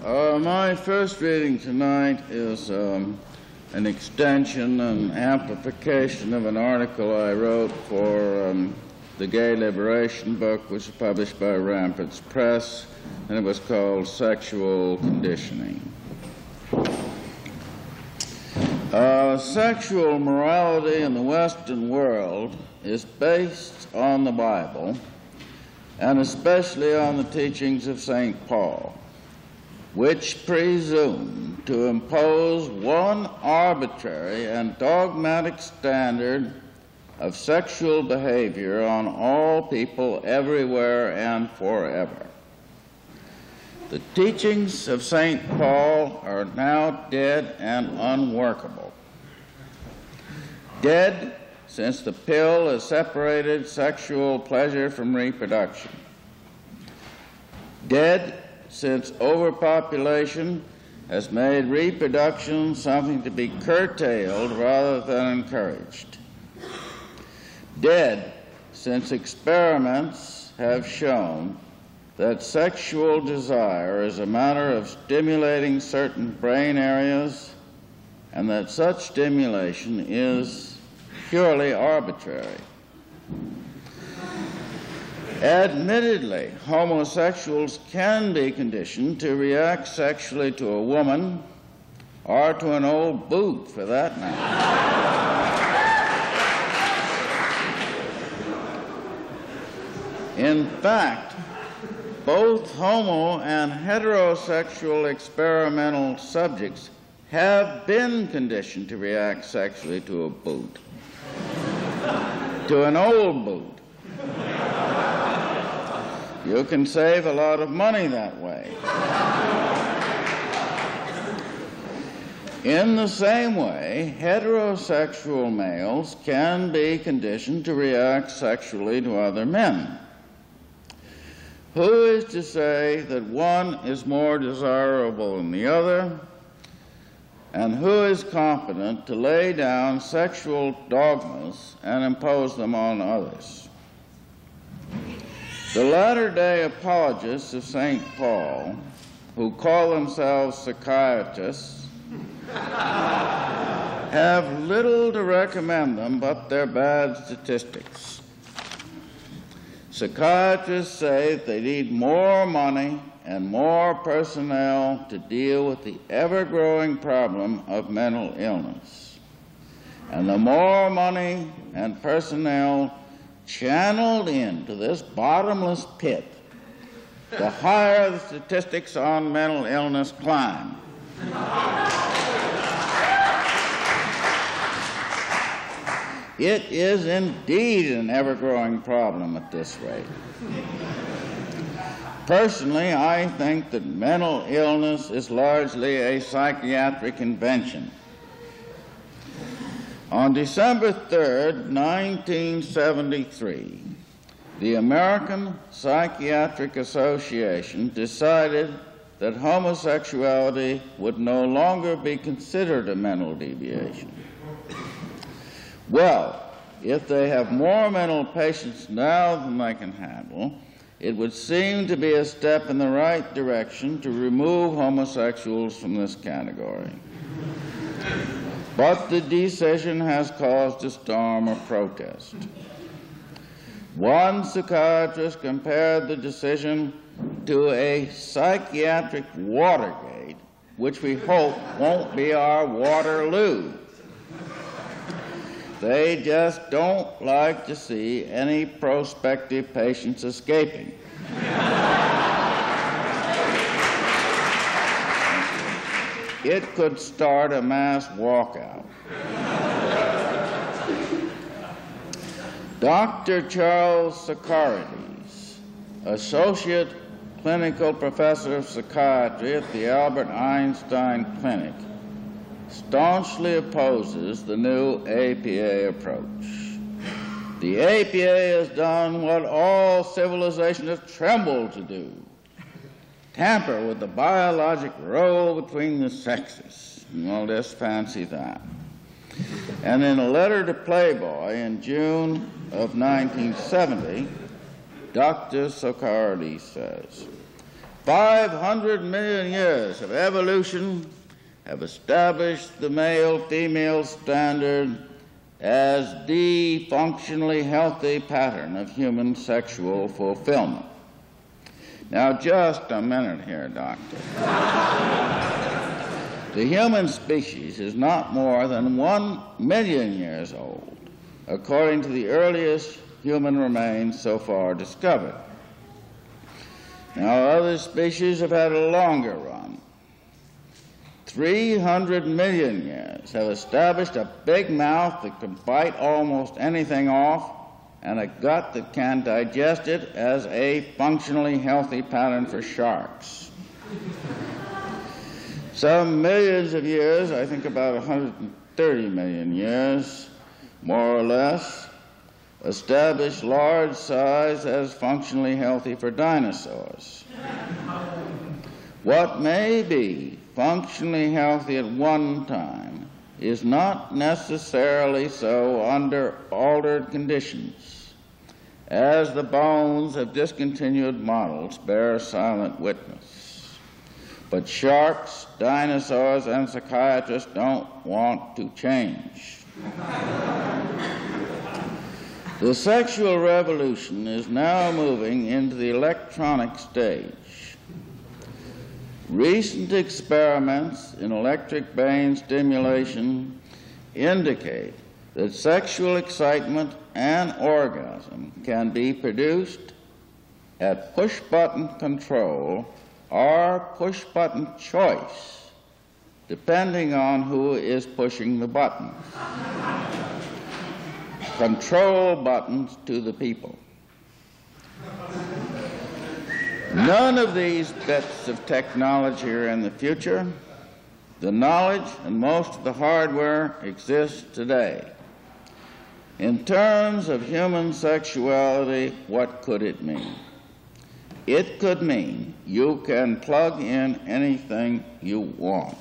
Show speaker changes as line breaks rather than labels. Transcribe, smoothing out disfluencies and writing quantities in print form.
My first reading tonight is an extension and amplification of an article I wrote for the Gay Liberation book, which was published by Ramparts Press, and it was called Sexual Conditioning. Sexual morality in the Western world is based on the Bible, and especially on the teachings of St. Paul, which presume to impose one arbitrary and dogmatic standard of sexual behavior on all people everywhere and forever. The teachings of St. Paul are now dead and unworkable. Dead since the pill has separated sexual pleasure from reproduction. Dead since overpopulation has made reproduction something to be curtailed rather than encouraged. Dead since experiments have shown that sexual desire is a matter of stimulating certain brain areas, and that such stimulation is purely arbitrary. Admittedly, homosexuals can be conditioned to react sexually to a woman, or to an old boot for that matter. In fact, both homo and heterosexual experimental subjects have been conditioned to react sexually to a boot, to an old boot. You can save a lot of money that way. In the same way, heterosexual males can be conditioned to react sexually to other men. Who is to say that one is more desirable than the other? And who is competent to lay down sexual dogmas and impose them on others? The latter-day apologists of St. Paul, who call themselves psychiatrists, have little to recommend them but their bad statistics. Psychiatrists say that they need more money and more personnel to deal with the ever-growing problem of mental illness. And the more money and personnel channeled into this bottomless pit, the higher the statistics on mental illness climb. It is indeed an ever-growing problem at this rate. Personally, I think that mental illness is largely a psychiatric invention. On December 3rd, 1973, the American Psychiatric Association decided that homosexuality would no longer be considered a mental deviation. Well, if they have more mental patients now than they can handle, it would seem to be a step in the right direction to remove homosexuals from this category. But the decision has caused a storm of protest. One psychiatrist compared the decision to a psychiatric Watergate, which we hope won't be our Waterloo. They just don't like to see any prospective patients escaping. It could start a mass walkout. Dr. Charles Socarides, Associate Clinical Professor of Psychiatry at the Albert Einstein Clinic, staunchly opposes the new APA approach. The APA has done what all civilizations have trembled to do: tamper with the biologic role between the sexes. Well, just fancy that. And in a letter to Playboy in June of 1970, Dr. Socarides says, 500 million years of evolution have established the male-female standard as the functionally healthy pattern of human sexual fulfillment. Now, just a minute here, Doctor. The human species is not more than 1 million years old, according to the earliest human remains so far discovered. Now, other species have had a longer run. 300 million years have established a big mouth that can bite almost anything off and a gut that can digest it as a functionally healthy pattern for sharks. Some millions of years, I think about 130 million years, more or less, established large size as functionally healthy for dinosaurs. What may be functionally healthy at one time is not necessarily so under altered conditions, as the bones of discontinued models bear silent witness. But sharks, dinosaurs, and psychiatrists don't want to change. The sexual revolution is now moving into the electronic stage. Recent experiments in electric brain stimulation indicate that sexual excitement and orgasm can be produced at push-button control or push-button choice, depending on who is pushing the buttons. Control buttons to the people. None of these bits of technology are in the future. The knowledge and most of the hardware exists today. In terms of human sexuality, what could it mean? It could mean you can plug in anything you want.